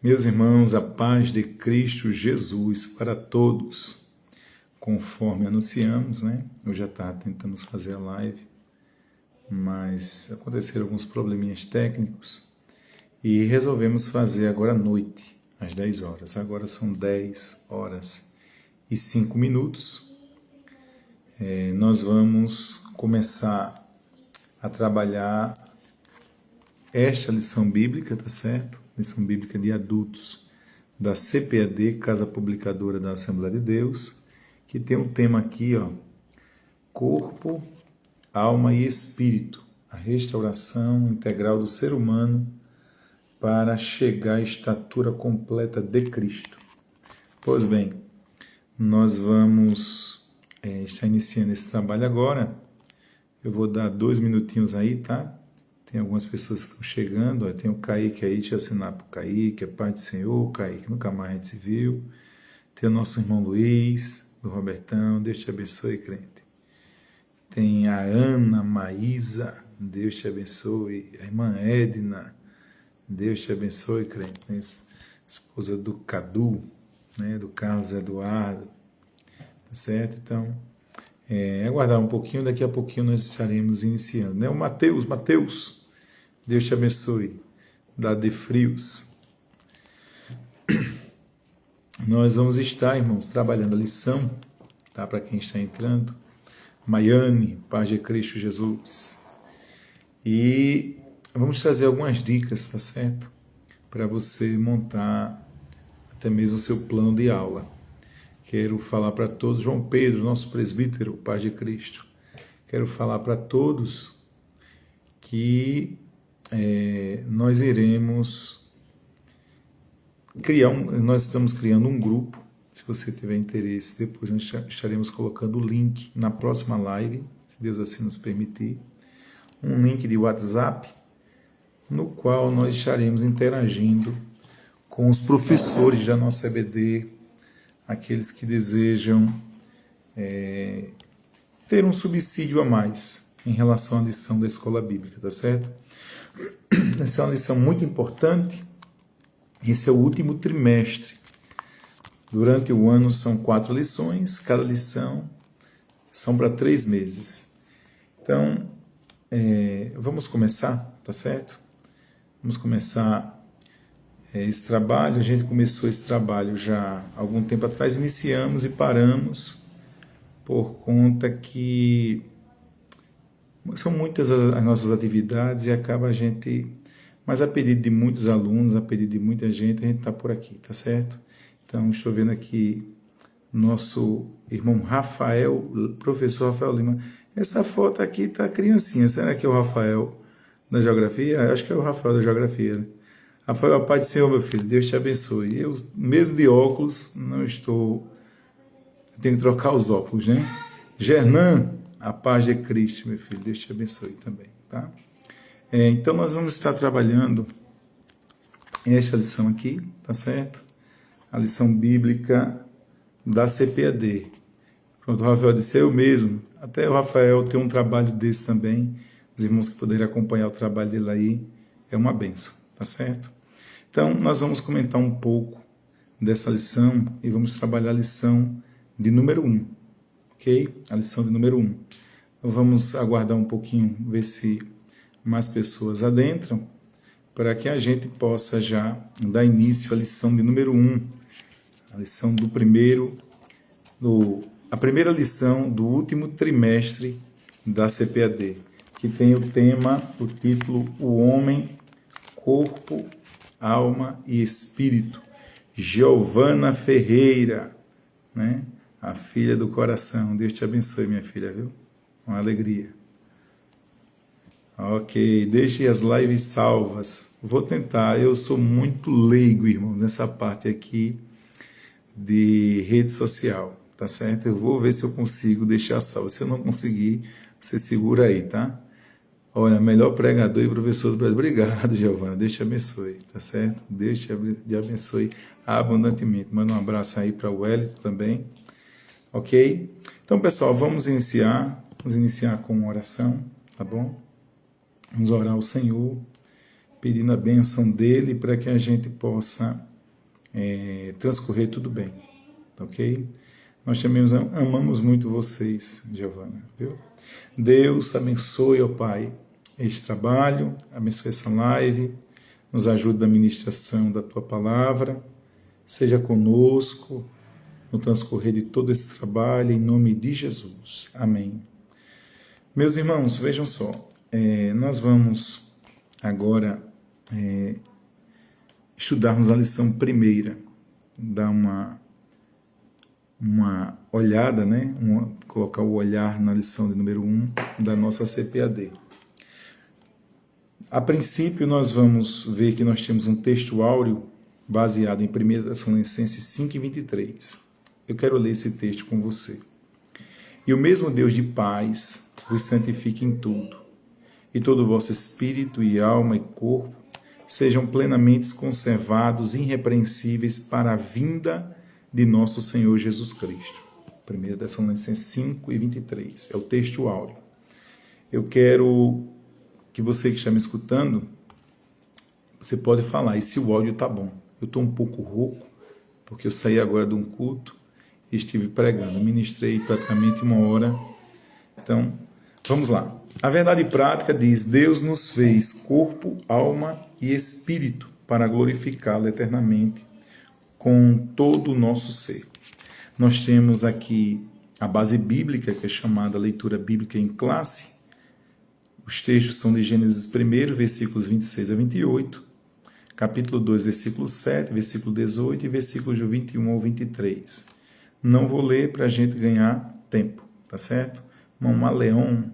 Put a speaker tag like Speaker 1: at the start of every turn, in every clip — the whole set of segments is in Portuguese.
Speaker 1: Meus irmãos, a paz de Cristo Jesus para todos. Conforme anunciamos, né? Eu já estava tentando fazer a live, mas aconteceram alguns probleminhas técnicos e resolvemos fazer agora à noite, às 10 horas. Agora são 10 horas e 5 minutos. Nós vamos começar a trabalhar esta lição bíblica, tá certo? Lição bíblica de adultos da CPAD, Casa Publicadora da Assembleia de Deus, que tem um tema aqui, ó, corpo, alma e espírito, a restauração integral do ser humano para chegar à estatura completa de Cristo. Pois bem, nós vamos estar iniciando esse trabalho agora. Eu vou dar 2 minutinhos aí, tá? Tem algumas pessoas que estão chegando, ó, tem o Kaique aí, deixa eu assinar para o Kaique, a paz do Senhor, Kaique, nunca mais a gente se viu. Tem o nosso irmão Luiz, do Robertão, Deus te abençoe, crente. Tem a Ana Maísa, Deus te abençoe. A irmã Edna, Deus te abençoe, crente. Tem a esposa do Cadu, né, do Carlos Eduardo, tá certo? Então, aguardar um pouquinho, daqui a pouquinho nós estaremos iniciando, né? O Mateus, Deus te abençoe, da De Frios. Nós vamos estar, irmãos, trabalhando a lição, tá? Para quem está entrando, Maiane, paz de Cristo Jesus. E vamos trazer algumas dicas, tá certo? Para você montar até mesmo o seu plano de aula. Quero falar para todos, João Pedro, nosso presbítero, paz de Cristo. Quero falar para todos que nós iremos nós estamos criando um grupo. Se você tiver interesse, depois nós estaremos colocando o link na próxima live, se Deus assim nos permitir, um link de WhatsApp, no qual nós estaremos interagindo com os professores da nossa EBD, aqueles que desejam ter um subsídio a mais em relação à lição da escola bíblica, tá certo? Essa é uma lição muito importante. Esse é o último trimestre. Durante o ano são 4 lições, cada lição são para 3 meses. Então, vamos começar, tá certo? Vamos começar esse trabalho. A gente começou esse trabalho já há algum tempo atrás, iniciamos e paramos por conta que são muitas as nossas atividades e acaba a gente, mas a pedido de muitos alunos, a pedido de muita gente, a gente está por aqui, tá certo? Então, estou vendo aqui nosso irmão Rafael, professor Rafael Lima. Essa foto aqui tá criancinha, será que é o Rafael da Geografia? Acho que é o Rafael da Geografia, né? Rafael, a paz do Senhor, meu filho, Deus te abençoe. Eu, mesmo de óculos, não estou... Tenho que trocar os óculos, né? Gernan, a paz de Cristo, meu filho, Deus te abençoe também, tá? Então, nós vamos estar trabalhando esta lição aqui, tá certo? A lição bíblica da CPAD. Pronto, o Rafael disse, eu mesmo. Até o Rafael tem um trabalho desse também. Os irmãos que puderem acompanhar o trabalho dele aí, é uma bênção, tá certo? Então, nós vamos comentar um pouco dessa lição e vamos trabalhar a lição de número 1, ok? A lição de número 1. Então, vamos aguardar um pouquinho, ver se mais pessoas adentram, para que a gente possa já dar início à lição de número 1, a lição do primeiro, a primeira lição do último trimestre da CPAD, que tem o tema, o título, O Homem, Corpo, Alma e Espírito. Giovana Ferreira, né? A filha do coração. Deus te abençoe, minha filha, viu? Uma alegria. Ok, deixe as lives salvas. Vou tentar, eu sou muito leigo, irmãos, nessa parte aqui de rede social, tá certo? Eu vou ver se eu consigo deixar salvo. Se eu não conseguir, você segura aí, tá? Olha, melhor pregador e professor do Brasil. Obrigado, Giovana. Deus te abençoe, tá certo? Deus te abençoe abundantemente. Manda um abraço aí para o Wellington também, ok? Então, pessoal, vamos iniciar com uma oração, tá bom? Vamos orar ao Senhor, pedindo a bênção dele para que a gente possa transcorrer tudo bem, ok? Nós também amamos muito vocês, Giovana, viu? Deus abençoe, ó Pai, este trabalho, abençoe essa live, nos ajude na ministração da Tua Palavra, seja conosco no transcorrer de todo esse trabalho, em nome de Jesus. Amém. Meus irmãos, vejam só, nós vamos agora estudarmos a lição primeira, dar uma olhada, né? Colocar o olhar na lição de número 1 da nossa CPAD. A princípio, nós vamos ver que nós temos um texto áureo baseado em 1 Tessalonicenses 5:23. Eu quero ler esse texto com você. E o mesmo Deus de paz vos santifique em tudo, e todo o vosso espírito e alma e corpo sejam plenamente conservados, irrepreensíveis para a vinda de nosso Senhor Jesus Cristo. 1 Tessalonicenses 5:23, é o texto áureo. Eu quero que você que está me escutando, você pode falar, e se o áudio está bom? Eu estou um pouco rouco, porque eu saí agora de um culto e estive pregando, ministrei praticamente 1 hora. Então, vamos lá. A verdade prática diz, Deus nos fez corpo, alma e espírito para glorificá-lo eternamente com todo o nosso ser. Nós temos aqui a base bíblica, que é chamada leitura bíblica em classe. Os textos são de Gênesis 1, versículos 26 a 28, capítulo 2, versículo 7, versículo 18 e versículos de 21 ao 23. Não vou ler para a gente ganhar tempo, tá certo? Irmão Leon,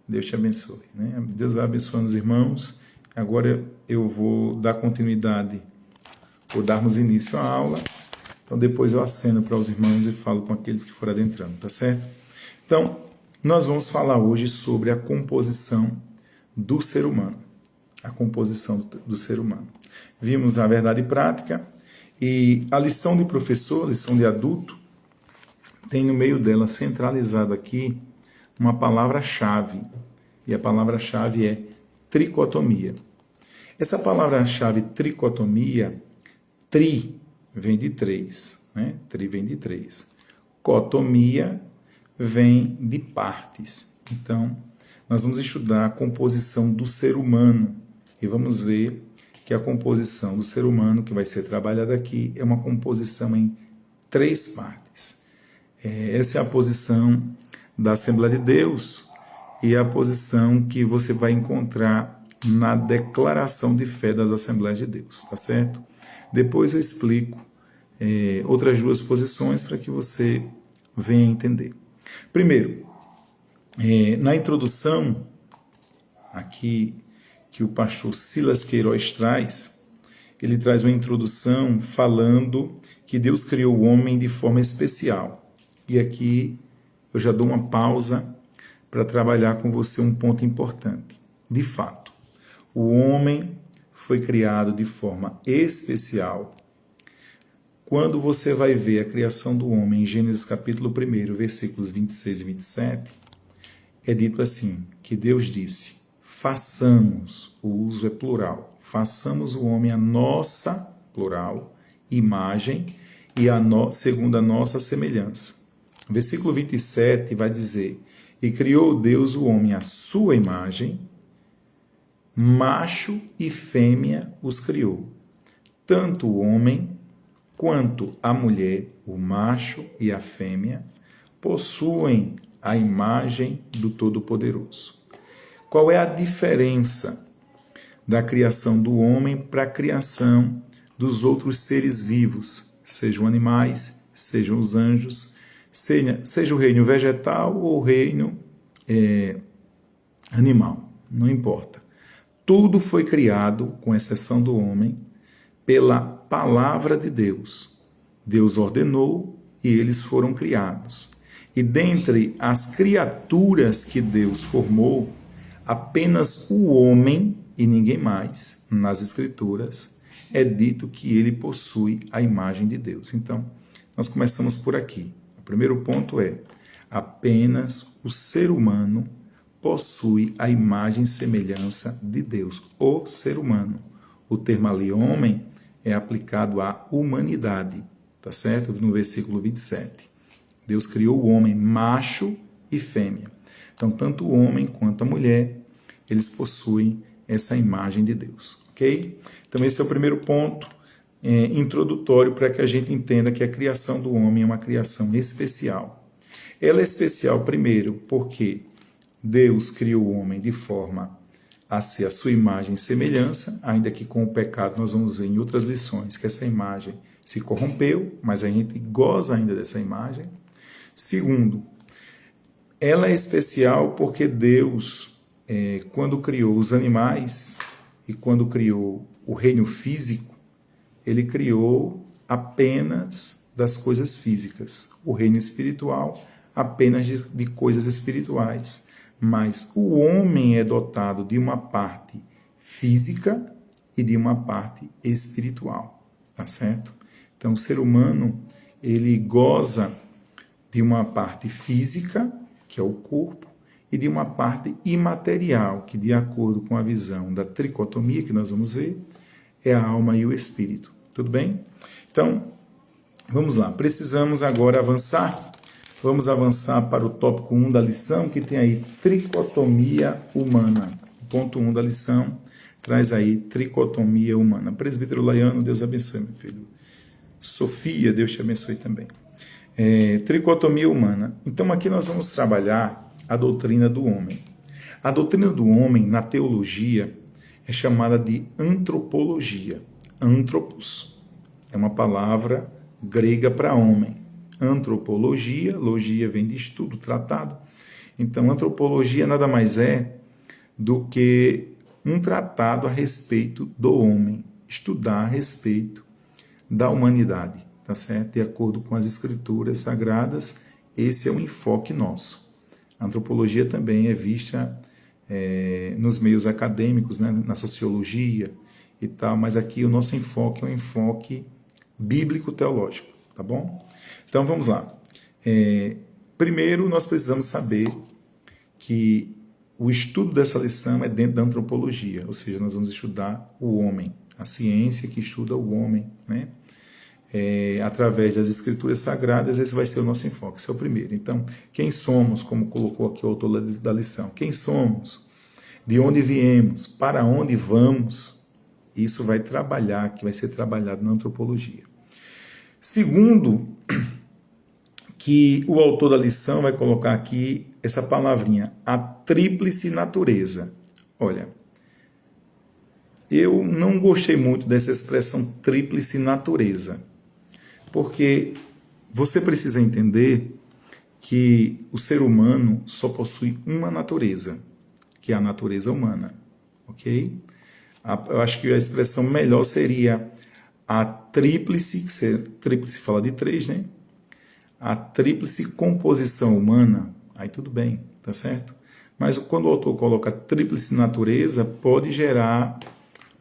Speaker 1: Deus te abençoe, né? Deus vai abençoando os irmãos. Agora eu vou dar continuidade, vou darmos início à aula. Então depois eu aceno para os irmãos e falo com aqueles que forem adentrando, tá certo? Então, nós vamos falar hoje sobre a composição do ser humano. A composição do ser humano. Vimos a verdade prática e a lição de professor, a lição de adulto, tem no meio dela centralizado aqui uma palavra-chave. E a palavra-chave é tricotomia. Essa palavra-chave tricotomia, tri vem de 3, né? Tri vem de 3. Cotomia vem de partes. Então, nós vamos estudar a composição do ser humano e vamos ver que a composição do ser humano que vai ser trabalhada aqui é uma composição em 3 partes. Essa é a posição da Assembleia de Deus e a posição que você vai encontrar na declaração de fé das Assembleias de Deus, tá certo? Depois eu explico outras 2 posições para que você venha entender. Primeiro, na introdução aqui que o pastor Silas Queiroz traz, ele traz uma introdução falando que Deus criou o homem de forma especial. E aqui eu já dou uma pausa para trabalhar com você um ponto importante. De fato, o homem foi criado de forma especial. Quando você vai ver a criação do homem em Gênesis capítulo 1, versículos 26 e 27, é dito assim, que Deus disse, façamos, o uso é plural, façamos o homem a nossa, plural, imagem e segundo a nossa semelhança. O versículo 27 vai dizer, e criou Deus o homem à sua imagem, macho e fêmea os criou. Tanto o homem quanto a mulher, o macho e a fêmea, possuem a imagem do Todo-Poderoso. Qual é a diferença da criação do homem para a criação dos outros seres vivos, sejam animais, sejam os anjos, seja o reino vegetal ou o reino animal, não importa. Tudo foi criado, com exceção do homem, pela palavra de Deus. Deus ordenou e eles foram criados. E dentre as criaturas que Deus formou, apenas o homem e ninguém mais, nas Escrituras, é dito que ele possui a imagem de Deus. Então, nós começamos por aqui. O primeiro ponto é, apenas o ser humano possui a imagem e semelhança de Deus, o ser humano. O termo ali, homem, é aplicado à humanidade, tá certo? No versículo 27. Deus criou o homem macho e fêmea. Então, tanto o homem quanto a mulher, eles possuem essa imagem de Deus, ok? Então, esse é o primeiro ponto introdutório para que a gente entenda que a criação do homem é uma criação especial. Ela é especial, primeiro, porque Deus criou o homem de forma a ser a sua imagem e semelhança, ainda que com o pecado nós vamos ver em outras lições que essa imagem se corrompeu, mas a gente goza ainda dessa imagem. Segundo, ela é especial porque Deus, quando criou os animais e quando criou o reino físico, ele criou apenas das coisas físicas. O reino espiritual, apenas de coisas espirituais. Mas o homem é dotado de uma parte física e de uma parte espiritual, tá certo? Então, o ser humano, ele goza de uma parte física, que é o corpo, e de uma parte imaterial, que, de acordo com a visão da tricotomia que nós vamos ver, é a alma e o espírito. Tudo bem? Então, vamos lá. Precisamos agora avançar. Vamos avançar para o tópico 1 da lição, que tem aí tricotomia humana. O ponto 1 da lição traz aí tricotomia humana. Presbítero Laiano, Deus abençoe, meu filho. Sofia, Deus te abençoe também. Tricotomia humana. Então, aqui nós vamos trabalhar a doutrina do homem. A doutrina do homem, na teologia, é chamada de antropologia. Antropos é uma palavra grega para homem. Antropologia, logia vem de estudo, tratado. Então, antropologia nada mais é do que um tratado a respeito do homem, estudar a respeito da humanidade, tá certo? De acordo com as escrituras sagradas, esse é o enfoque nosso. A antropologia também é vista nos meios acadêmicos, né? Na sociologia e tal, mas aqui o nosso enfoque é um enfoque bíblico-teológico, tá bom? Então, vamos lá. Primeiro, nós precisamos saber que o estudo dessa lição é dentro da antropologia, ou seja, nós vamos estudar o homem, a ciência que estuda o homem, né? Através das escrituras sagradas, esse vai ser o nosso enfoque, esse é o primeiro. Então, quem somos, como colocou aqui o autor da lição, quem somos, de onde viemos, para onde vamos, isso vai ser trabalhado na antropologia. Segundo, que o autor da lição vai colocar aqui essa palavrinha, a tríplice natureza. Olha, eu não gostei muito dessa expressão tríplice natureza, porque você precisa entender que o ser humano só possui uma natureza, que é a natureza humana, ok? Eu acho que a expressão melhor seria a tríplice, tríplice fala de três, né? A tríplice composição humana, aí tudo bem, tá certo? Mas quando o autor coloca tríplice natureza, pode gerar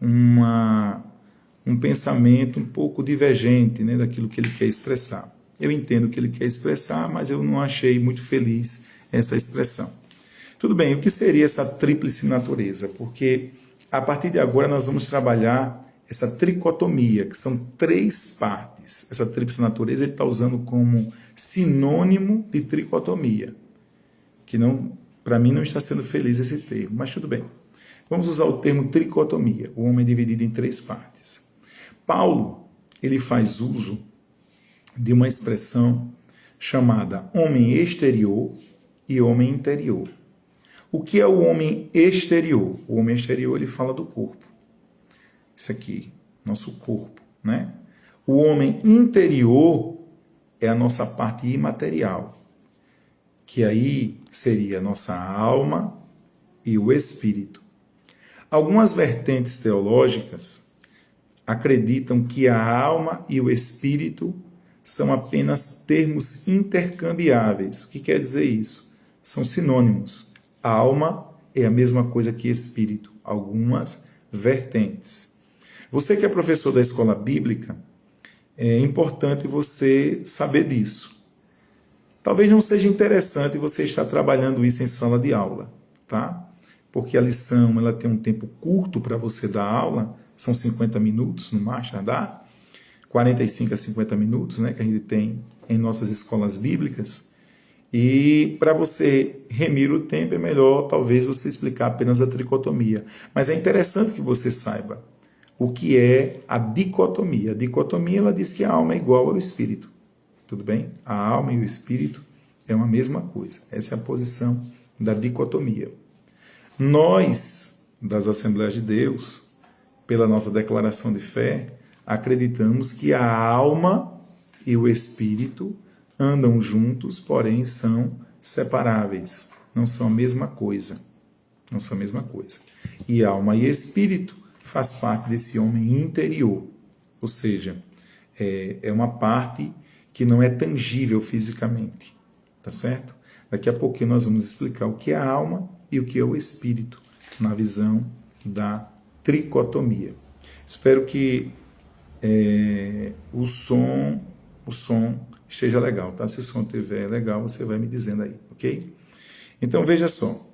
Speaker 1: um pensamento um pouco divergente, né, daquilo que ele quer expressar. Eu entendo o que ele quer expressar, mas eu não achei muito feliz essa expressão. Tudo bem, o que seria essa tríplice natureza? Porque a partir de agora nós vamos trabalhar essa tricotomia, que são três partes. Essa tríplice natureza ele está usando como sinônimo de tricotomia, que não, para mim não está sendo feliz esse termo, mas tudo bem. Vamos usar o termo tricotomia, o homem é dividido em três partes. Paulo, ele faz uso de uma expressão chamada homem exterior e homem interior. O que é o homem exterior? O homem exterior, ele fala do corpo. Isso aqui, nosso corpo, né? O homem interior é a nossa parte imaterial, que aí seria a nossa alma e o espírito. Algumas vertentes teológicas acreditam que a alma e o espírito são apenas termos intercambiáveis. O que quer dizer isso? São sinônimos. Alma é a mesma coisa que espírito. Algumas vertentes. Você que é professor da escola bíblica, é importante você saber disso. Talvez não seja interessante você estar trabalhando isso em sala de aula, tá? Porque a lição ela tem um tempo curto para você dar aula, são 50 minutos no Marcha, dá 45 a 50 minutos, né, que a gente tem em nossas escolas bíblicas. E para você remir o tempo, é melhor talvez você explicar apenas a tricotomia. Mas é interessante que você saiba o que é a dicotomia. A dicotomia, ela diz que a alma é igual ao espírito. Tudo bem? A alma e o espírito é uma mesma coisa. Essa é a posição da dicotomia. Nós, das Assembleias de Deus, pela nossa declaração de fé, acreditamos que a alma e o espírito andam juntos, porém são separáveis. Não são a mesma coisa. Não são a mesma coisa. E alma e espírito faz parte desse homem interior. Ou seja, é uma parte que não é tangível fisicamente. Tá certo? Daqui a pouquinho nós vamos explicar o que é a alma e o que é o espírito na visão da tricotomia. Espero que o som esteja legal, tá? Se o som estiver legal, você vai me dizendo aí, ok? Então veja só,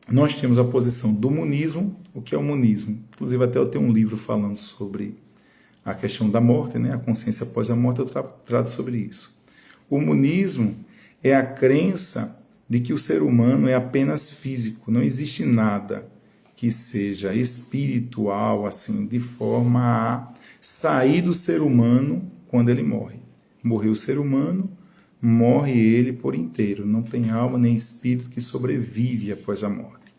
Speaker 1: nós temos a posição do monismo. O que é o monismo? Inclusive até eu tenho um livro falando sobre a questão da morte, né? A consciência após a morte, eu trato sobre isso. O monismo é a crença de que o ser humano é apenas físico, não existe nada que seja espiritual, assim, de forma a sair do ser humano quando ele morre. Morreu o ser humano, morre ele por inteiro. Não tem alma nem espírito que sobrevive após a morte.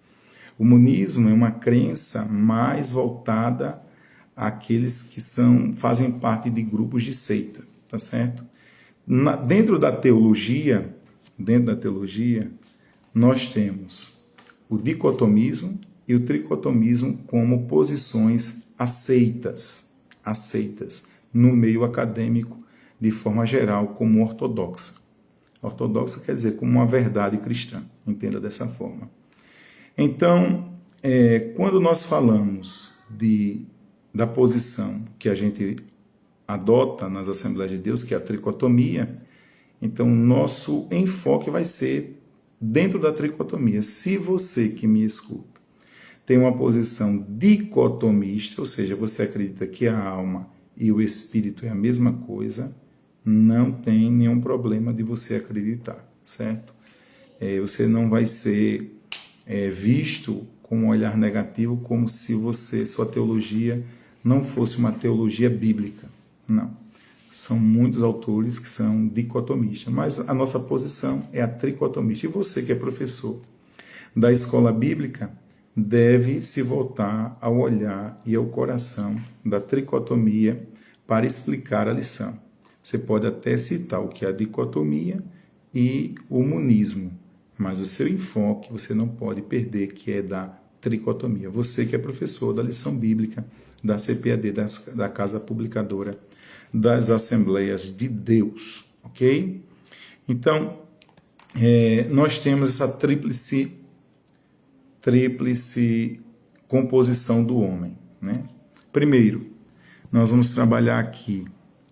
Speaker 1: O monismo é uma crença mais voltada àqueles que fazem parte de grupos de seita, tá certo? Dentro da teologia, nós temos o dicotomismo e o tricotomismo como posições aceitas no meio acadêmico de forma geral como ortodoxa. Ortodoxa quer dizer como uma verdade cristã, entenda dessa forma. Então, quando nós falamos da posição que a gente adota nas Assembleias de Deus, que é a tricotomia, então nosso enfoque vai ser dentro da tricotomia. Se você que me escuta tem uma posição dicotomista, ou seja, você acredita que a alma e o espírito é a mesma coisa, não tem nenhum problema de você acreditar, certo? Você não vai ser visto com um olhar negativo, como se sua teologia não fosse uma teologia bíblica. Não. São muitos autores que são dicotomistas, mas a nossa posição é a tricotomista. E você que é professor da escola bíblica deve se voltar ao olhar e ao coração da tricotomia para explicar a lição. Você pode até citar o que é a dicotomia e o monismo, mas o seu enfoque você não pode perder, que é da tricotomia. Você que é professor da lição bíblica, da CPAD, da Casa Publicadora das Assembleias de Deus, ok? Então, nós temos essa tríplice composição do homem, né? Primeiro, nós vamos trabalhar aqui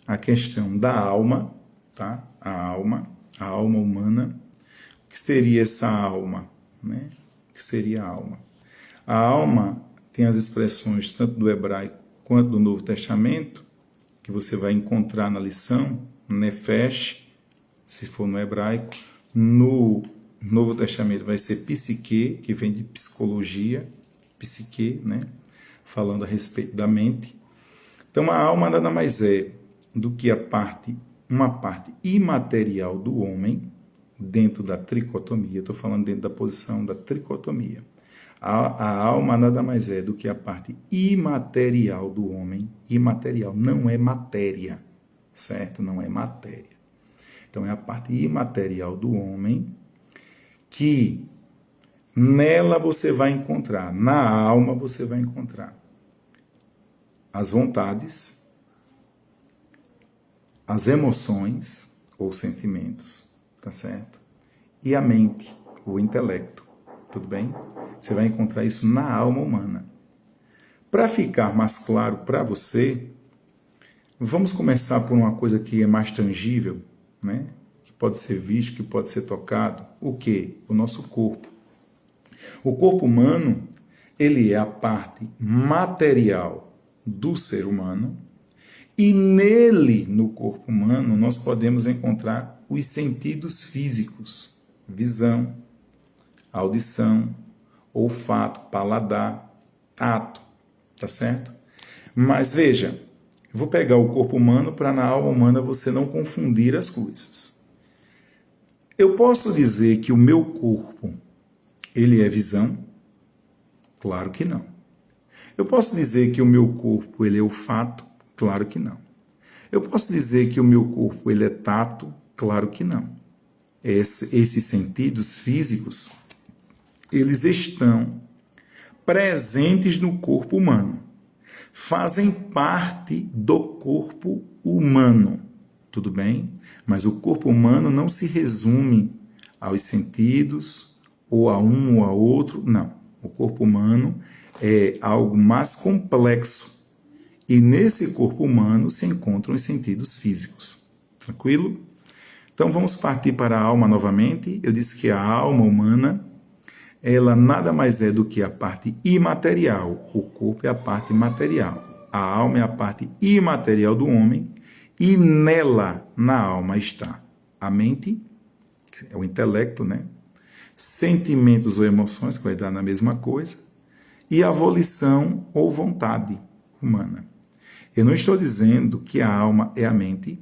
Speaker 1: a questão da alma, tá? A alma humana. O que seria essa alma, né? O que seria a alma? A alma tem as expressões tanto do hebraico quanto do Novo Testamento, que você vai encontrar na lição, nefesh, se for no hebraico. No Novo Testamento vai ser psique, que vem de psicologia, psique, né? Falando a respeito da mente. Então, a alma nada mais é do que uma parte imaterial do homem dentro da tricotomia. Estou falando dentro da posição da tricotomia. A alma nada mais é do que a parte imaterial do homem. Imaterial não é matéria, certo? Não é matéria. Então, é a parte imaterial do homem que nela você vai encontrar, na alma você vai encontrar as vontades, as emoções ou sentimentos, tá certo? E a mente, o intelecto, tudo bem? Você vai encontrar isso na alma humana. Para ficar mais claro para você, vamos começar por uma coisa que é mais tangível, né? Que pode ser visto, que pode ser tocado. O quê? O nosso corpo. O corpo humano, ele é a parte material do ser humano, e nele, no corpo humano, nós podemos encontrar os sentidos físicos: visão, audição, olfato, paladar, tato, tá certo? Mas veja, vou pegar o corpo humano para na alma humana você não confundir as coisas. Eu posso dizer que o meu corpo, ele é visão? Claro que não. Eu posso dizer que o meu corpo, ele é olfato? Claro que não. Eu posso dizer que o meu corpo, ele é tato? Claro que não. Esses sentidos físicos, eles estão presentes no corpo humano. Fazem parte do corpo humano, tudo bem? Mas o corpo humano não se resume aos sentidos, ou a um ou a outro, não. O corpo humano é algo mais complexo. E nesse corpo humano se encontram os sentidos físicos. Tranquilo? Então vamos partir para a alma novamente. Eu disse que a alma humana, ela nada mais é do que a parte imaterial. O corpo é a parte material. A alma é a parte imaterial do homem. E nela, na alma, está a mente, que é o intelecto, né? Sentimentos ou emoções, que vai dar na mesma coisa, e a volição ou vontade humana. Eu não estou dizendo que a alma é a mente,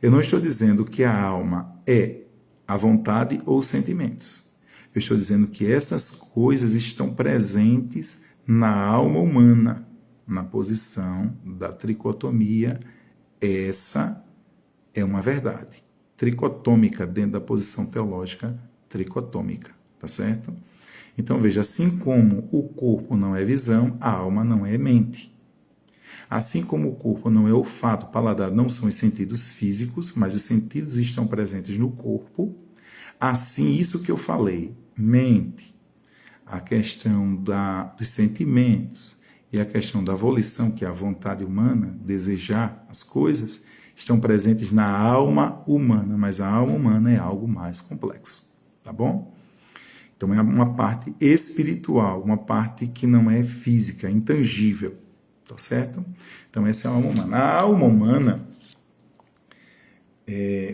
Speaker 1: eu não estou dizendo que a alma é a vontade ou os sentimentos. Eu estou dizendo que essas coisas estão presentes na alma humana, na posição da tricotomia. Essa é uma verdade tricotômica dentro da posição teológica tricotômica, tá certo? Então veja, assim como o corpo não é visão, a alma não é mente. Assim como o corpo não é olfato, paladar, não são os sentidos físicos, mas os sentidos estão presentes no corpo, assim isso que eu falei, mente, a questão dos sentimentos e a questão da volição, que é a vontade humana, desejar as coisas, estão presentes na alma humana, mas a alma humana é algo mais complexo, tá bom? Então é uma parte espiritual, uma parte que não é física, intangível, tá certo? Então essa é a alma humana. A alma humana,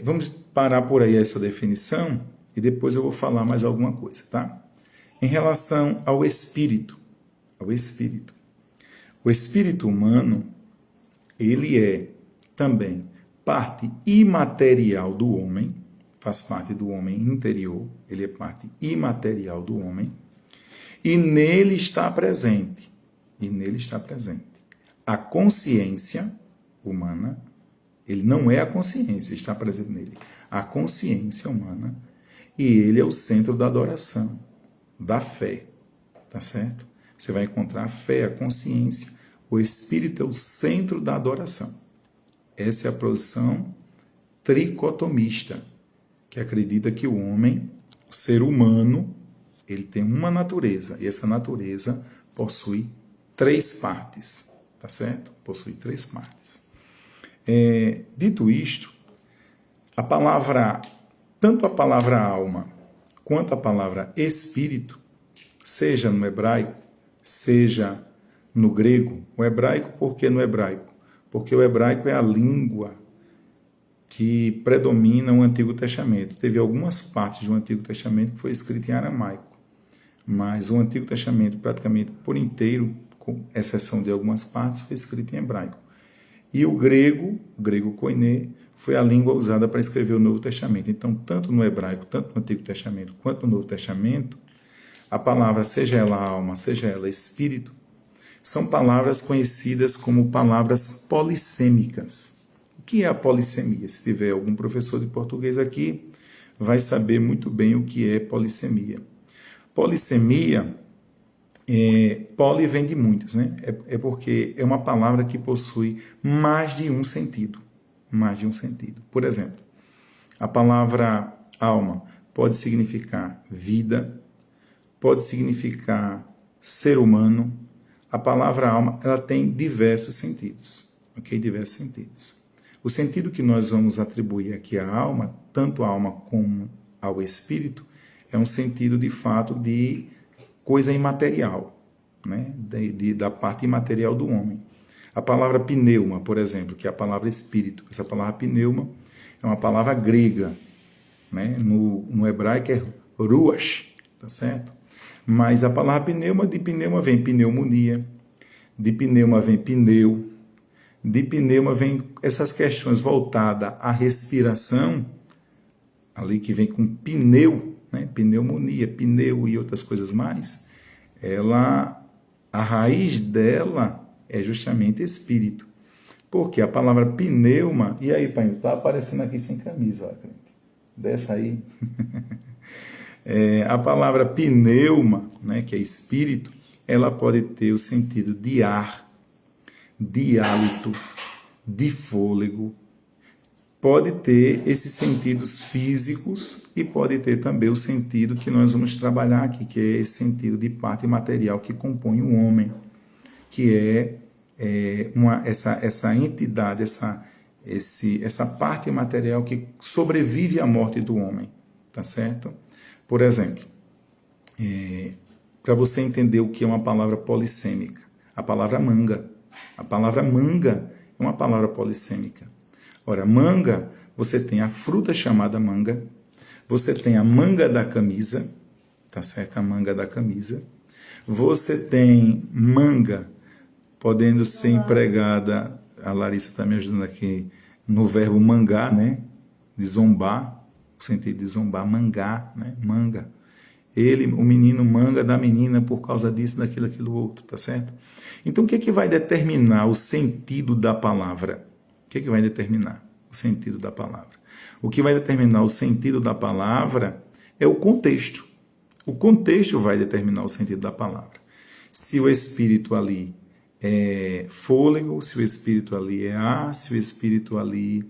Speaker 1: vamos parar por aí essa definição e depois eu vou falar mais alguma coisa, tá? Em relação ao espírito, o espírito humano, ele é também parte imaterial do homem, faz parte do homem interior, ele é parte imaterial do homem, e nele está presente, a consciência humana. Ele não é a consciência, está presente nele, a consciência humana, e ele é o centro da adoração, da fé, tá certo? Você vai encontrar a fé, a consciência, o espírito é o centro da adoração. Essa é a posição tricotomista, que acredita que o homem, o ser humano, ele tem uma natureza, e essa natureza possui 3 partes, tá certo? Possui 3 partes. Dito isto, tanto a palavra alma quanto a palavra espírito, seja no hebraico, seja no grego, o hebraico, por que no hebraico? Porque o hebraico é a língua que predomina o Antigo Testamento. Teve algumas partes do Antigo Testamento que foi escrito em aramaico, mas o Antigo Testamento praticamente por inteiro, com exceção de algumas partes, foi escrito em hebraico. E o grego koiné, foi a língua usada para escrever o Novo Testamento. Então, tanto no hebraico, tanto no Antigo Testamento, quanto no Novo Testamento, a palavra, seja ela alma, seja ela espírito, são palavras conhecidas como palavras polissêmicas. O que é a polissemia? Se tiver algum professor de português aqui, vai saber muito bem o que é polissemia. Polissemia, poli vem de muitas, né? É porque é uma palavra que possui mais de um sentido. Mais de um sentido. Por exemplo, a palavra alma pode significar vida, pode significar ser humano. A palavra alma, ela tem diversos sentidos, ok? Diversos sentidos. O sentido que nós vamos atribuir aqui à alma, tanto à alma como ao espírito, é um sentido de fato de coisa imaterial, né? Da parte imaterial do homem. A palavra pneuma, por exemplo, que é a palavra espírito. Essa palavra pneuma é uma palavra grega, né? No hebraico é ruach, tá certo? Mas a palavra pneuma, de pneuma vem pneumonia, de pneuma vem pneu, de pneuma vem essas questões voltadas à respiração, ali que vem com pneu, né? Pneumonia, pneu e outras coisas mais. A raiz dela é justamente espírito. Porque a palavra pneuma, e aí, pai, tá aparecendo aqui sem camisa, ó, dessa aí. A palavra pneuma, né, que é espírito, ela pode ter o sentido de ar, de hálito, de fôlego, pode ter esses sentidos físicos e pode ter também o sentido que nós vamos trabalhar aqui, que é esse sentido de parte material que compõe o homem, que é essa entidade, essa parte material que sobrevive à morte do homem, tá certo? Por exemplo, para você entender o que é uma palavra polissêmica, a palavra manga. A palavra manga é uma palavra polissêmica. Ora, manga, você tem a fruta chamada manga, você tem a manga da camisa, tá certo? A manga da camisa. Você tem manga podendo ser empregada, a Larissa está me ajudando aqui, no verbo mangar, né? De zombar, o sentido de zombar, mangar, né? Manga. O menino manga da menina por causa disso, daquilo, aquilo outro, tá certo? Então, o que é que vai determinar o sentido da palavra? O que é que vai determinar o sentido da palavra? O que vai determinar o sentido da palavra é o contexto. O contexto vai determinar o sentido da palavra. Se o espírito ali é fôlego, se o espírito ali é ar, se o espírito ali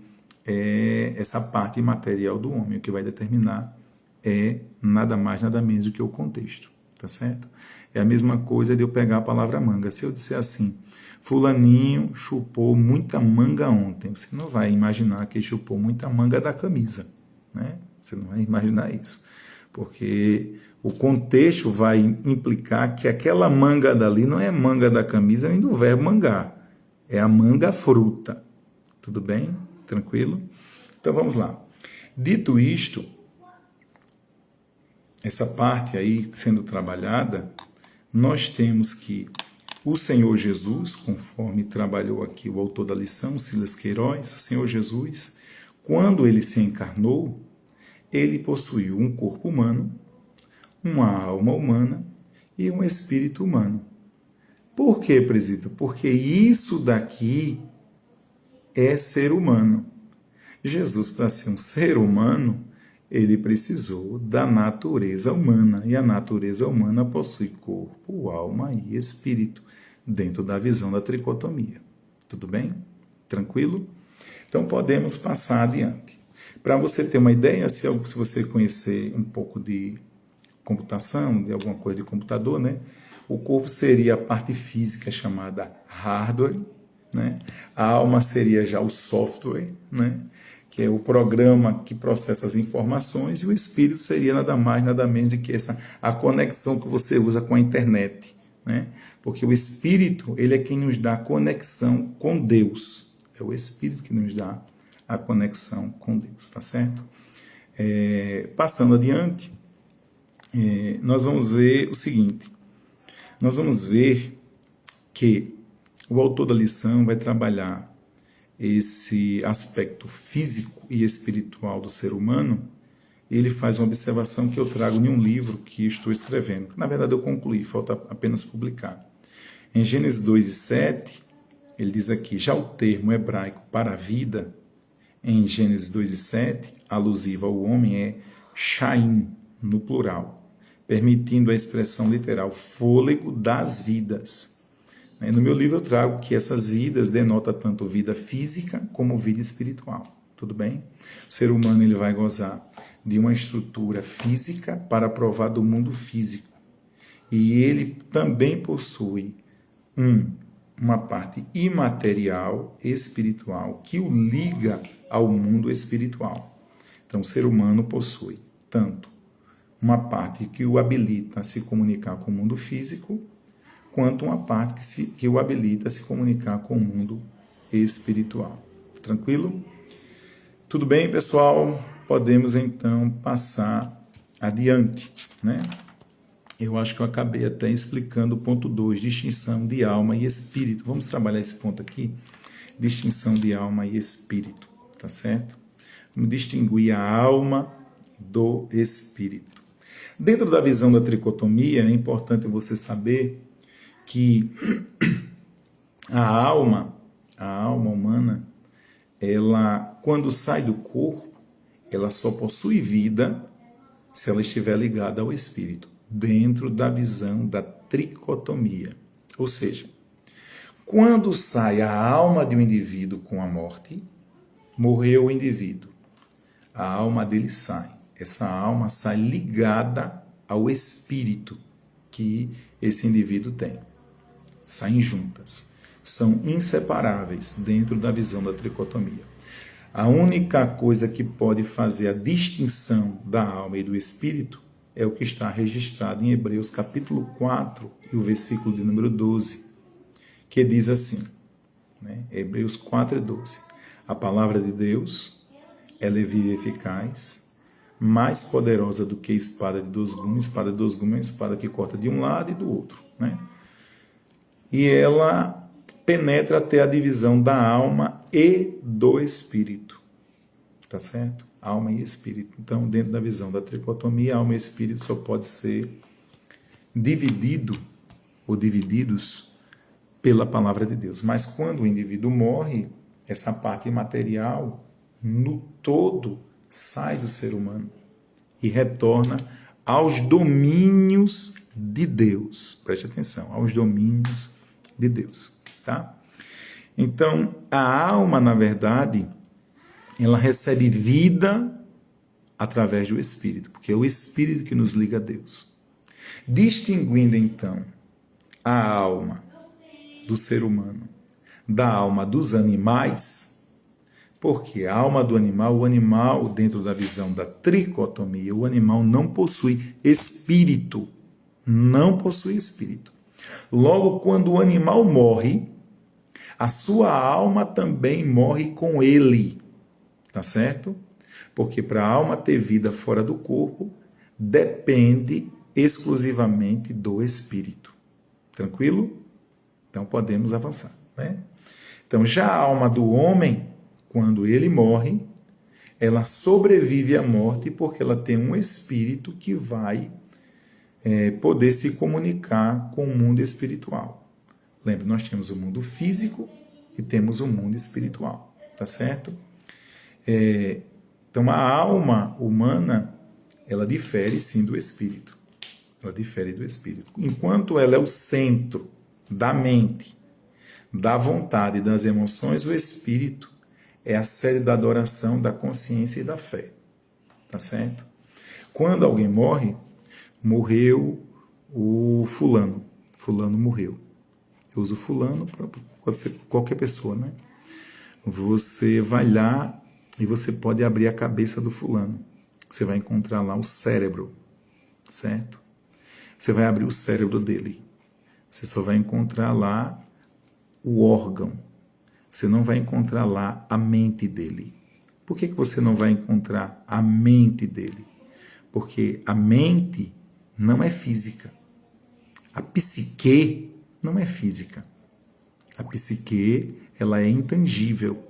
Speaker 1: é essa parte material do homem, o que vai determinar é nada mais, nada menos do que o contexto, tá certo? É a mesma coisa de eu pegar a palavra manga. Se eu disser assim, fulaninho chupou muita manga ontem, você não vai imaginar que ele chupou muita manga da camisa, né? Você não vai imaginar isso, porque o contexto vai implicar que aquela manga dali não é manga da camisa nem do verbo mangar, é a manga fruta. Tudo bem? Tranquilo? Então vamos lá. Dito isto, essa parte aí sendo trabalhada, nós temos que o Senhor Jesus, conforme trabalhou aqui o autor da lição, Silas Queiroz, o Senhor Jesus, quando ele se encarnou, ele possuiu um corpo humano, uma alma humana e um espírito humano. Por quê, presbítero? Porque isso daqui é ser humano. Jesus, para ser um ser humano, ele precisou da natureza humana, e a natureza humana possui corpo, alma e espírito, dentro da visão da tricotomia. Tudo bem? Tranquilo? Então podemos passar adiante. Para você ter uma ideia, se você conhecer um pouco de computação, de alguma coisa de computador, né? O corpo seria a parte física chamada hardware, né? A alma seria já o software, né? Que é o programa que processa as informações, e o espírito seria nada mais, nada menos do que a conexão que você usa com a internet, né? Porque o espírito, ele é quem nos dá a conexão com Deus. É o espírito que nos dá a conexão com Deus, tá certo? Passando adiante, nós vamos ver o seguinte. Nós vamos ver que o autor da lição vai trabalhar esse aspecto físico e espiritual do ser humano. Ele faz uma observação que eu trago em um livro que estou escrevendo. Na verdade, eu concluí, falta apenas publicar. Em Gênesis 2:7, ele diz aqui, já o termo hebraico para a vida, em Gênesis 2:7, alusivo ao homem, é Shaim, no plural, permitindo a expressão literal, fôlego das vidas. No meu livro eu trago que essas vidas denotam tanto vida física como vida espiritual. Tudo bem? O ser humano ele vai gozar de uma estrutura física para provar do mundo físico. E ele também possui uma parte imaterial, espiritual, que o liga ao mundo espiritual. Então o ser humano possui tanto uma parte que o habilita a se comunicar com o mundo físico, quanto uma parte que o habilita a se comunicar com o mundo espiritual. Tranquilo? Tudo bem, pessoal? Podemos então passar adiante, né? Eu acho que eu acabei até explicando o ponto 2, distinção de alma e espírito. Vamos trabalhar esse ponto aqui, distinção de alma e espírito, tá certo? Vamos distinguir a alma do espírito. Dentro da visão da tricotomia, é importante você saber que a alma humana, ela, quando sai do corpo, ela só possui vida se ela estiver ligada ao espírito, dentro da visão da tricotomia. Ou seja, quando sai a alma de um indivíduo com a morte, morreu o indivíduo, a alma dele sai. Essa alma sai ligada ao espírito que esse indivíduo tem. Saem juntas. São inseparáveis dentro da visão da tricotomia. A única coisa que pode fazer a distinção da alma e do espírito é o que está registrado em Hebreus capítulo 4 e o versículo de número 12, que diz assim, né? Hebreus 4 e 12. A palavra de Deus, ela é viva e eficaz, mais poderosa do que espada de dois gumes. Espada de dois gumes é uma espada que corta de um lado e do outro, né? E ela penetra até a divisão da alma e do espírito. Tá certo? Alma e espírito. Então, dentro da visão da tricotomia, alma e espírito só pode ser dividido ou divididos pela palavra de Deus. Mas quando o indivíduo morre, essa parte imaterial, no todo, sai do ser humano e retorna aos domínios de Deus. Preste atenção, aos domínios de Deus, tá? Então, a alma, na verdade, ela recebe vida através do Espírito, porque é o Espírito que nos liga a Deus. Distinguindo, então, a alma do ser humano da alma dos animais, porque a alma do animal, o animal, dentro da visão da tricotomia, o animal não possui espírito. Não possui espírito. Logo, quando o animal morre, a sua alma também morre com ele. Tá certo? Porque para a alma ter vida fora do corpo, depende exclusivamente do espírito. Tranquilo? Então podemos avançar, né? Então já a alma do homem, quando ele morre, ela sobrevive à morte porque ela tem um espírito que vai poder se comunicar com o mundo espiritual. Lembra, nós temos o mundo físico e temos o mundo espiritual, tá certo? Então a alma humana, ela difere sim do espírito. Ela difere do espírito. Enquanto ela é o centro da mente, da vontade e das emoções, o espírito é a sede da adoração, da consciência e da fé. Tá certo? Quando alguém morre, morreu o fulano. Fulano morreu. Eu uso fulano para qualquer pessoa, né? Você vai lá e você pode abrir a cabeça do fulano. Você vai encontrar lá o cérebro, certo? Você vai abrir o cérebro dele. Você só vai encontrar lá o órgão. Você não vai encontrar lá a mente dele. Por que você não vai encontrar a mente dele? Porque a mente não é física. A psique não é física. A psique, ela é intangível.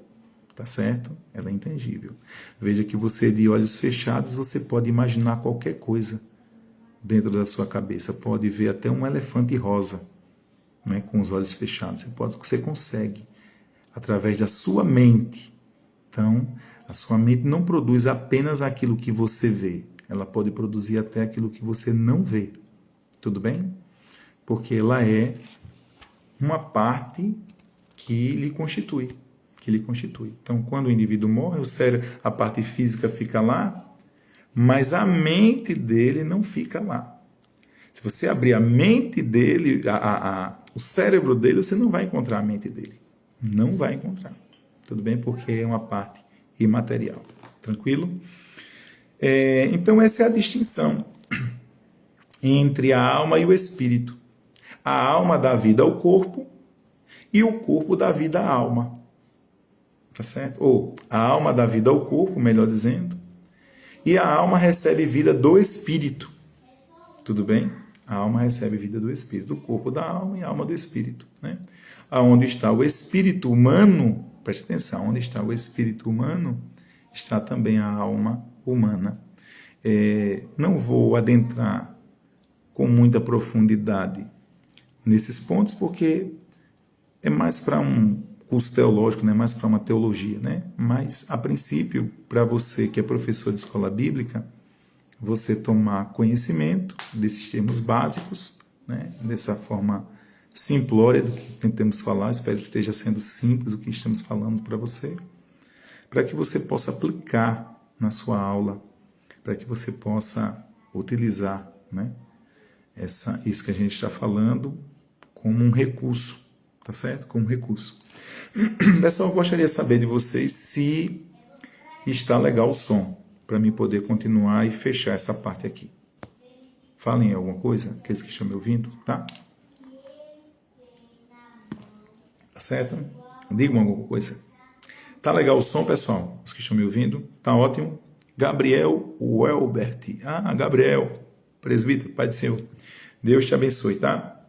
Speaker 1: Tá certo? Ela é intangível. Veja que você, de olhos fechados, você pode imaginar qualquer coisa dentro da sua cabeça. Pode ver até um elefante rosa, né, com os olhos fechados. Você consegue, através da sua mente. Então, a sua mente não produz apenas aquilo que você vê. Ela pode produzir até aquilo que você não vê. Tudo bem? Porque ela é uma parte que lhe constitui. Então, quando o indivíduo morre, o cérebro, a parte física fica lá, mas a mente dele não fica lá. Se você abrir a mente dele, o cérebro dele, você não vai encontrar a mente dele. Não vai encontrar. Tudo bem? Porque é uma parte imaterial. Tranquilo? Então, essa é a distinção entre a alma e o espírito. A alma dá vida ao corpo e o corpo dá vida à alma. Tá certo? Ou a alma dá vida ao corpo, melhor dizendo, e a alma recebe vida do espírito. Tudo bem? A alma recebe vida do espírito, o corpo da alma e a alma do espírito. Né? Aonde está o espírito humano, preste atenção, onde está o espírito humano, está também a alma humana. Não vou adentrar com muita profundidade nesses pontos, porque é mais para um curso teológico, né? Mais para uma teologia. Né? Mas, a princípio, para você que é professor de escola bíblica, você tomar conhecimento desses termos básicos, né? Dessa forma simplória do que tentamos falar, espero que esteja sendo simples o que estamos falando para você, para que você possa aplicar na sua aula, para que você possa utilizar, né? Isso que a gente está falando como um recurso, tá certo? Como recurso. Pessoal, eu gostaria de saber de vocês se está legal o som, para mim poder continuar e fechar essa parte aqui. Falem alguma coisa, aqueles que estão me ouvindo, tá? Tá certo? Digam alguma coisa. Tá legal o som, pessoal? Os que estão me ouvindo? Tá ótimo? Gabriel Welbert. Ah, Gabriel, presbítero, Pai do Senhor. Deus te abençoe, tá?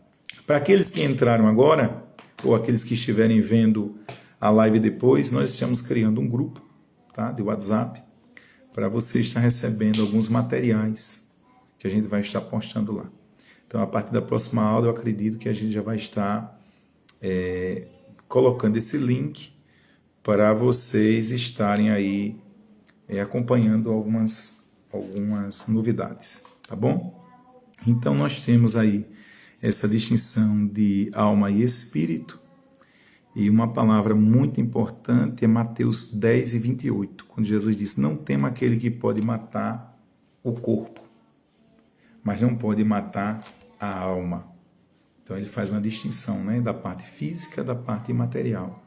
Speaker 1: Para aqueles que entraram agora, ou aqueles que estiverem vendo a live depois, nós estamos criando um grupo, tá, de WhatsApp, para você estar recebendo alguns materiais que a gente vai estar postando lá. Então, a partir da próxima aula, eu acredito que a gente já vai estar colocando esse link para vocês estarem aí acompanhando algumas novidades, tá bom? Então, nós temos aí essa distinção de alma e espírito, e uma palavra muito importante é Mateus 10 e 28, quando Jesus disse: não tema aquele que pode matar o corpo, mas não pode matar a alma. Então ele faz uma distinção, né, da parte física da parte imaterial.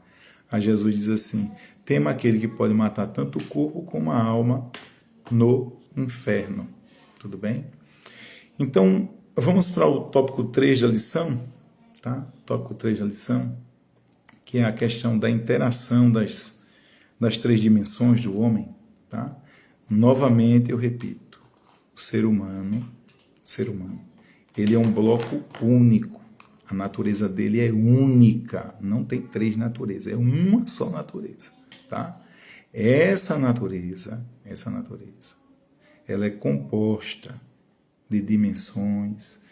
Speaker 1: Aí Jesus diz assim: tema aquele que pode matar tanto o corpo como a alma no inferno. Tudo bem? Então, vamos para o tópico 3 da lição, tá? Tópico 3 da lição, que é a questão da interação das três dimensões do homem, tá? Novamente eu repito, o ser humano, ele é um bloco único. A natureza dele é única, não tem três naturezas, é uma só natureza, tá? Essa natureza, ela é composta de dimensões.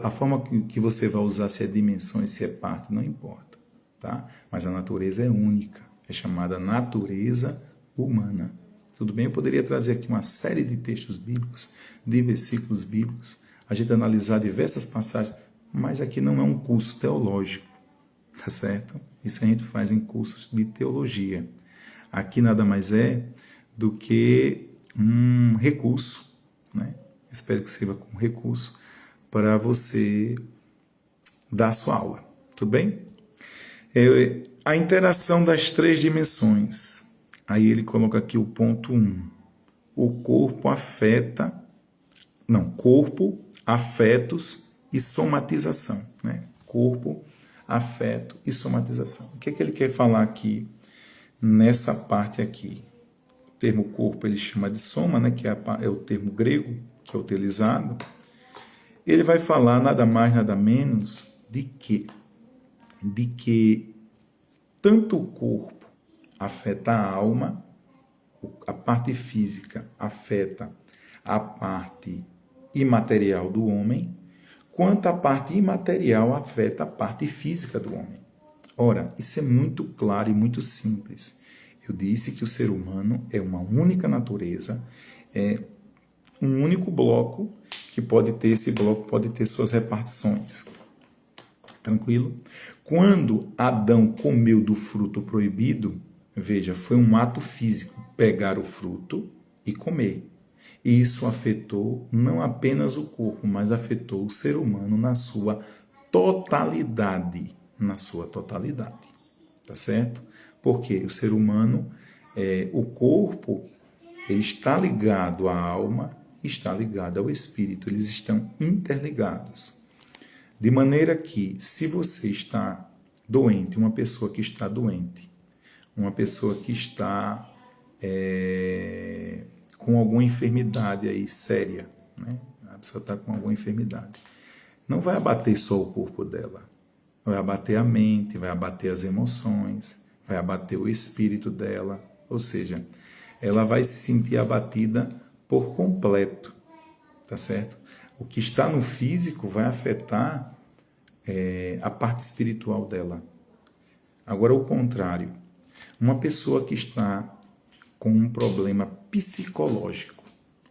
Speaker 1: A forma que você vai usar, se é dimensões, se é parte, não importa, tá? Mas a natureza é única, é chamada natureza humana. Tudo bem? Eu poderia trazer aqui uma série de textos bíblicos, de versículos bíblicos, a gente analisar diversas passagens, mas aqui não é um curso teológico, tá certo? Isso a gente faz em cursos de teologia. Aqui nada mais é do que um recurso, né? Espero que sirva como recurso para você dar a sua aula, tudo bem? A interação das três dimensões. Aí ele coloca aqui o ponto 1. O corpo corpo, afetos e somatização, né? Corpo, afeto e somatização. O que é que ele quer falar aqui nessa parte aqui? O termo corpo ele chama de soma, né? Que é o termo grego que é utilizado. Ele vai falar nada mais, nada menos de que tanto o corpo afeta a alma, a parte física afeta a parte imaterial do homem, quanto a parte imaterial afeta a parte física do homem. Ora, isso é muito claro e muito simples. Eu disse que o ser humano é uma única natureza, é um único bloco, esse bloco pode ter suas repartições. Tranquilo? Quando Adão comeu do fruto proibido, veja, foi um ato físico, pegar o fruto e comer. E isso afetou não apenas o corpo, mas afetou o ser humano na sua totalidade. Tá certo? Porque o ser humano, o corpo, ele está ligado à alma, está ligado ao espírito, eles estão interligados. De maneira que, se você está doente, uma pessoa que está doente, uma pessoa que está com alguma enfermidade aí séria, né? A pessoa está com alguma enfermidade. Não vai abater só o corpo dela, vai abater a mente, vai abater as emoções, vai abater o espírito dela, ou seja, ela vai se sentir abatida por completo, tá certo? O que está no físico vai afetar a parte espiritual dela. Agora, o contrário, uma pessoa que está com um problema psicológico,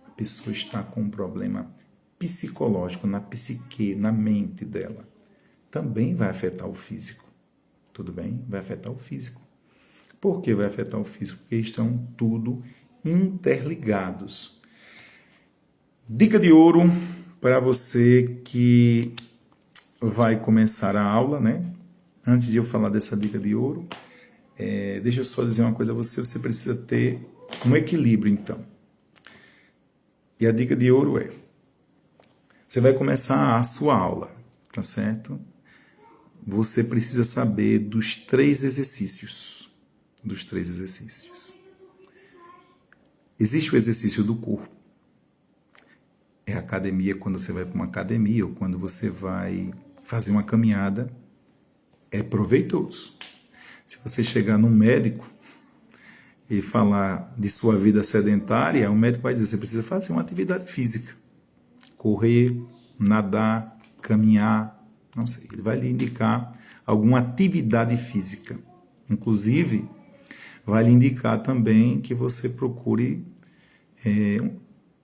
Speaker 1: a pessoa está com um problema psicológico na psique, na mente dela, também vai afetar o físico. Tudo bem? Vai afetar o físico. Por que vai afetar o físico? Porque estão tudo interligados. Dica de ouro para você que vai começar a aula, né? Antes de eu falar dessa dica de ouro, deixa eu só dizer uma coisa a você. Você precisa ter um equilíbrio, então. E a dica de ouro é: você vai começar a sua aula, tá certo? Você precisa saber dos 3 exercícios. Dos 3 exercícios. Existe o exercício do corpo. É academia, quando você vai para uma academia ou quando você vai fazer uma caminhada, é proveitoso. Se você chegar num médico e falar de sua vida sedentária, o médico vai dizer: você precisa fazer uma atividade física. Correr, nadar, caminhar, não sei. Ele vai lhe indicar alguma atividade física. Inclusive, vai lhe indicar também que você procure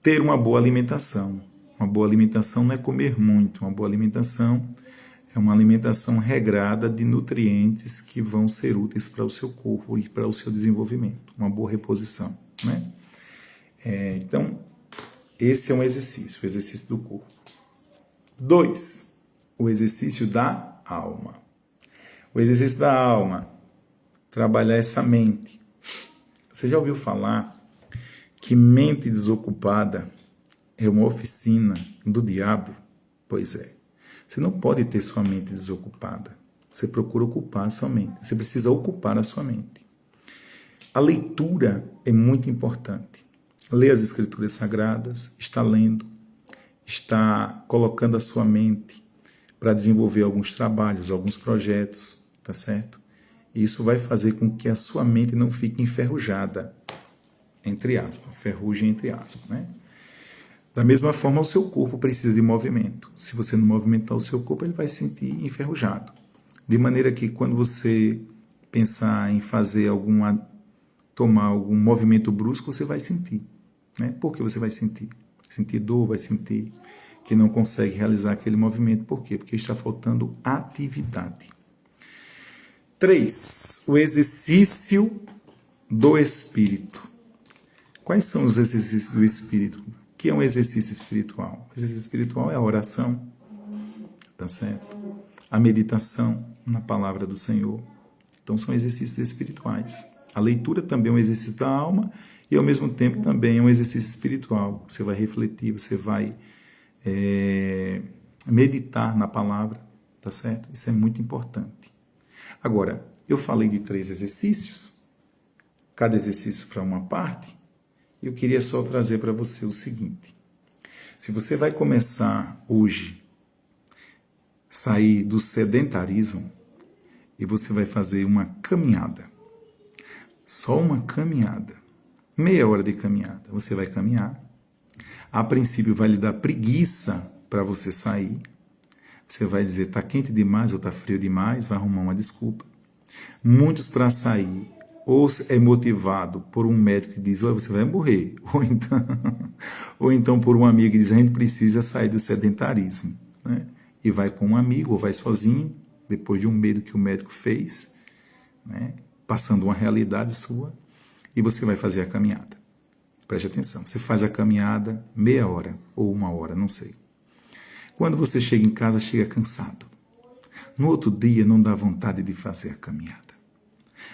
Speaker 1: ter uma boa alimentação. Uma boa alimentação não é comer muito. Uma boa alimentação é uma alimentação regrada de nutrientes que vão ser úteis para o seu corpo e para o seu desenvolvimento. Uma boa reposição, né? Então, esse é um exercício, o exercício do corpo. 2, o exercício da alma. O exercício da alma, trabalhar essa mente. Você já ouviu falar que mente desocupada é uma oficina do diabo? Pois é. Você não pode ter sua mente desocupada. Você procura ocupar a sua mente. Você precisa ocupar a sua mente. A leitura é muito importante. Lê as escrituras sagradas, está lendo, está colocando a sua mente para desenvolver alguns trabalhos, alguns projetos, tá certo? E isso vai fazer com que a sua mente não fique enferrujada, entre aspas, ferrugem entre aspas, né? Da mesma forma, o seu corpo precisa de movimento. Se você não movimentar o seu corpo, ele vai se sentir enferrujado. De maneira que quando você pensar em fazer tomar algum movimento brusco, você vai sentir, né? Por que você vai sentir? Sentir dor, vai sentir que não consegue realizar aquele movimento. Por quê? Porque está faltando atividade. 3, o exercício do espírito. Quais são os exercícios do espírito? O que é um exercício espiritual? O exercício espiritual é a oração, tá certo? A meditação na palavra do Senhor. Então são exercícios espirituais. A leitura também é um exercício da alma e ao mesmo tempo também é um exercício espiritual. Você vai refletir, você vai meditar na palavra, tá certo? Isso é muito importante. Agora, eu falei de 3 exercícios, cada exercício para uma parte. Eu queria só trazer para você o seguinte: se você vai começar hoje sair do sedentarismo e você vai fazer uma caminhada, só uma caminhada, meia hora de caminhada, você vai caminhar. A princípio vai lhe dar preguiça para você sair. Você vai dizer: está quente demais ou está frio demais, vai arrumar uma desculpa. Muitos para sair ou é motivado por um médico que diz: olha, você vai morrer, ou então por um amigo que diz: a gente precisa sair do sedentarismo, né? E vai com um amigo ou vai sozinho, depois de um medo que o médico fez, né? Passando uma realidade sua, e você vai fazer a caminhada. Preste atenção, você faz a caminhada meia hora ou uma hora, não sei. Quando você chega em casa, chega cansado. No outro dia não dá vontade de fazer a caminhada.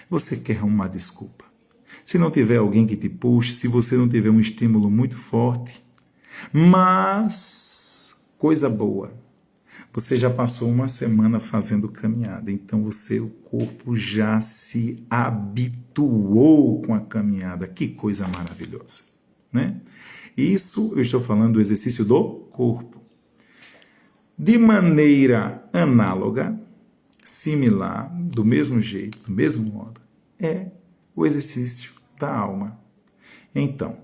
Speaker 1: Você quer arrumar desculpa. Se não tiver alguém que te puxe, se você não tiver um estímulo muito forte, mas, coisa boa, Você já passou uma semana fazendo caminhada, então o corpo já se habituou com a caminhada. Que coisa maravilhosa, né? Isso eu estou falando do exercício do corpo. De maneira análoga, similar, do mesmo jeito, do mesmo modo, é o exercício da alma. Então,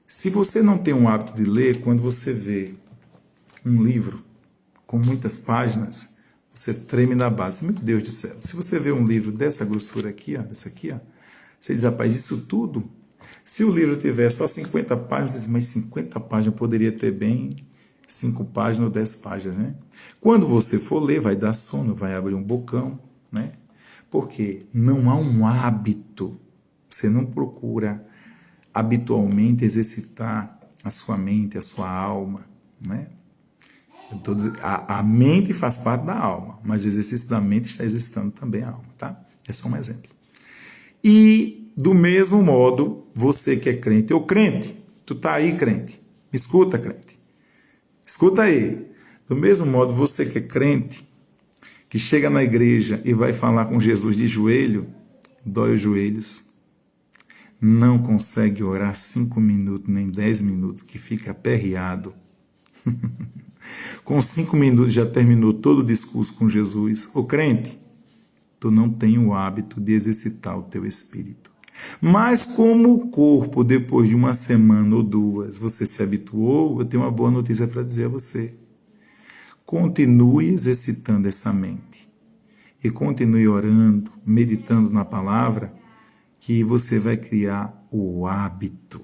Speaker 1: se você não tem um hábito de ler, quando você vê um livro com muitas páginas, você treme na base. Meu Deus do céu, se você vê um livro dessa grossura aqui, ó, dessa aqui, ó, você diz, rapaz, isso tudo? Se o livro tiver só 50 páginas, mas 50 páginas poderia ter bem 5 páginas ou 10 páginas, né? Quando você for ler, vai dar sono, vai abrir um bocão, né? Porque não há um hábito. Você não procura habitualmente exercitar a sua mente, a sua alma, né? A mente faz parte da alma, mas o exercício da mente está exercitando também a alma, tá? É só um exemplo. E, do mesmo modo, você que é crente, ou crente, tu tá aí, crente, me escuta, crente, escuta aí. Do mesmo modo, você que é crente, que chega na igreja e vai falar com Jesus de joelho, dói os joelhos, não consegue orar 5 minutos, nem 10 minutos, que fica aperreado. Com 5 minutos já terminou todo o discurso com Jesus. Ô crente, tu não tem o hábito de exercitar o teu espírito. Mas como o corpo, depois de uma semana ou 2, você se habituou, eu tenho uma boa notícia para dizer a você. Continue exercitando essa mente. E continue orando, meditando na palavra, que você vai criar o hábito.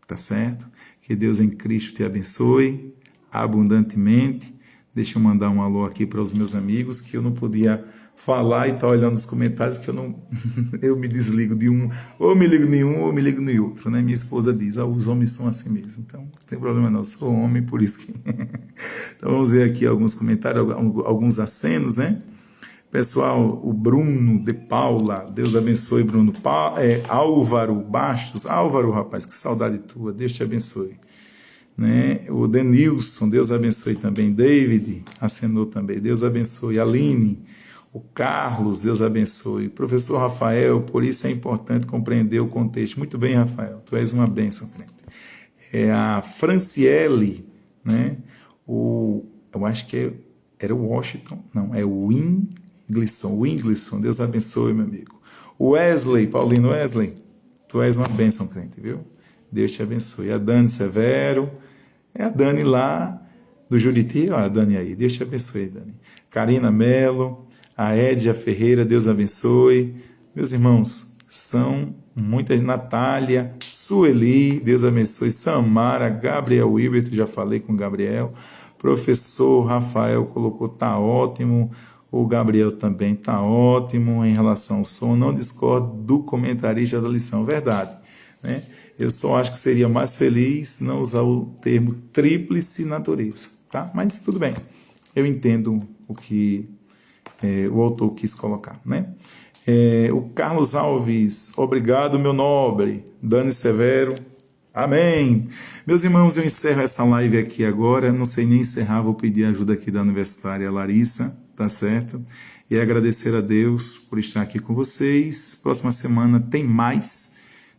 Speaker 1: Tá certo? Que Deus em Cristo te abençoe abundantemente. Deixa eu mandar um alô aqui para os meus amigos, que eu não podia falar e tá olhando os comentários, que eu não eu me desligo de um, ou me ligo em um, ou me ligo no outro, né? Minha esposa diz, os homens são assim mesmo, então não tem problema não, eu sou homem, por isso que... Então vamos ver aqui alguns comentários, alguns acenos, né? Pessoal, o Bruno de Paula, Deus abençoe, Bruno. Álvaro Bastos, Álvaro, rapaz, que saudade tua, Deus te abençoe. Né? O Denilson, Deus abençoe também. David, acenou também, Deus abençoe. Aline, o Carlos, Deus abençoe. Professor Rafael, por isso é importante compreender o contexto. Muito bem, Rafael, tu és uma bênção, crente. A Franciele, né? Eu acho que era o Washington, não, é o Winglisson, Deus abençoe, meu amigo. O Wesley, Paulino Wesley, tu és uma bênção, crente, viu? Deus te abençoe. A Dani Severo, é a Dani lá do Juriti, olha a Dani aí, Deus te abençoe, Dani. Karina Melo, a Édia Ferreira, Deus abençoe. Meus irmãos, são muitas, Natália, Sueli, Deus abençoe, Samara, Gabriel Wilbert, já falei com o Gabriel, professor Rafael colocou, tá ótimo, o Gabriel também tá ótimo em relação ao som, não discordo do comentarista da lição, verdade, né? Eu só acho que seria mais feliz não usar o termo tríplice natureza, tá? Mas tudo bem, eu entendo o que o autor quis colocar, né? O Carlos Alves, obrigado, meu nobre. Dani Severo, amém. Meus irmãos, eu encerro essa live aqui agora, não sei nem encerrar, vou pedir ajuda aqui da universitária Larissa, tá certo? E agradecer a Deus por estar aqui com vocês. Próxima semana tem mais,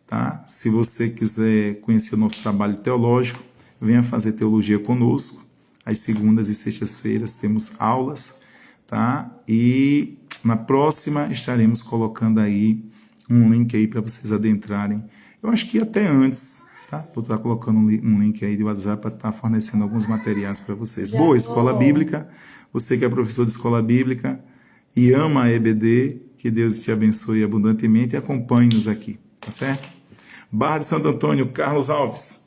Speaker 1: tá? Se você quiser conhecer o nosso trabalho teológico, venha fazer teologia conosco. Às segundas e sextas-feiras temos aulas, tá? E na próxima estaremos colocando aí um link aí para vocês adentrarem. Eu acho que até antes, tá? Vou estar colocando um link aí de WhatsApp para estar fornecendo alguns materiais para vocês. Boa escola bíblica, você que é professor de escola bíblica e ama a EBD, que Deus te abençoe abundantemente e acompanhe-nos aqui, tá certo? Barra de Santo Antônio, Carlos Alves.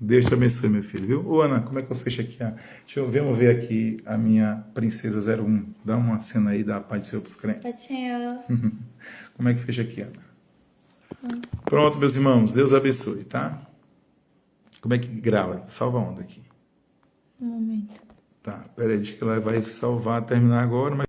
Speaker 1: Deus te abençoe, meu filho, viu? Ô, Ana, como é que eu fecho aqui? Deixa eu ver, vamos ver aqui a minha princesa 01. Dá uma cena aí da Pai do Senhor pros crentes.
Speaker 2: Pai do Senhor.
Speaker 1: Como é que fecha aqui, Ana? Pronto, meus irmãos. Deus abençoe, tá? Como é que grava? Salva a onda aqui.
Speaker 2: Um momento.
Speaker 1: Tá, peraí, deixa que ela vai salvar, terminar agora, mas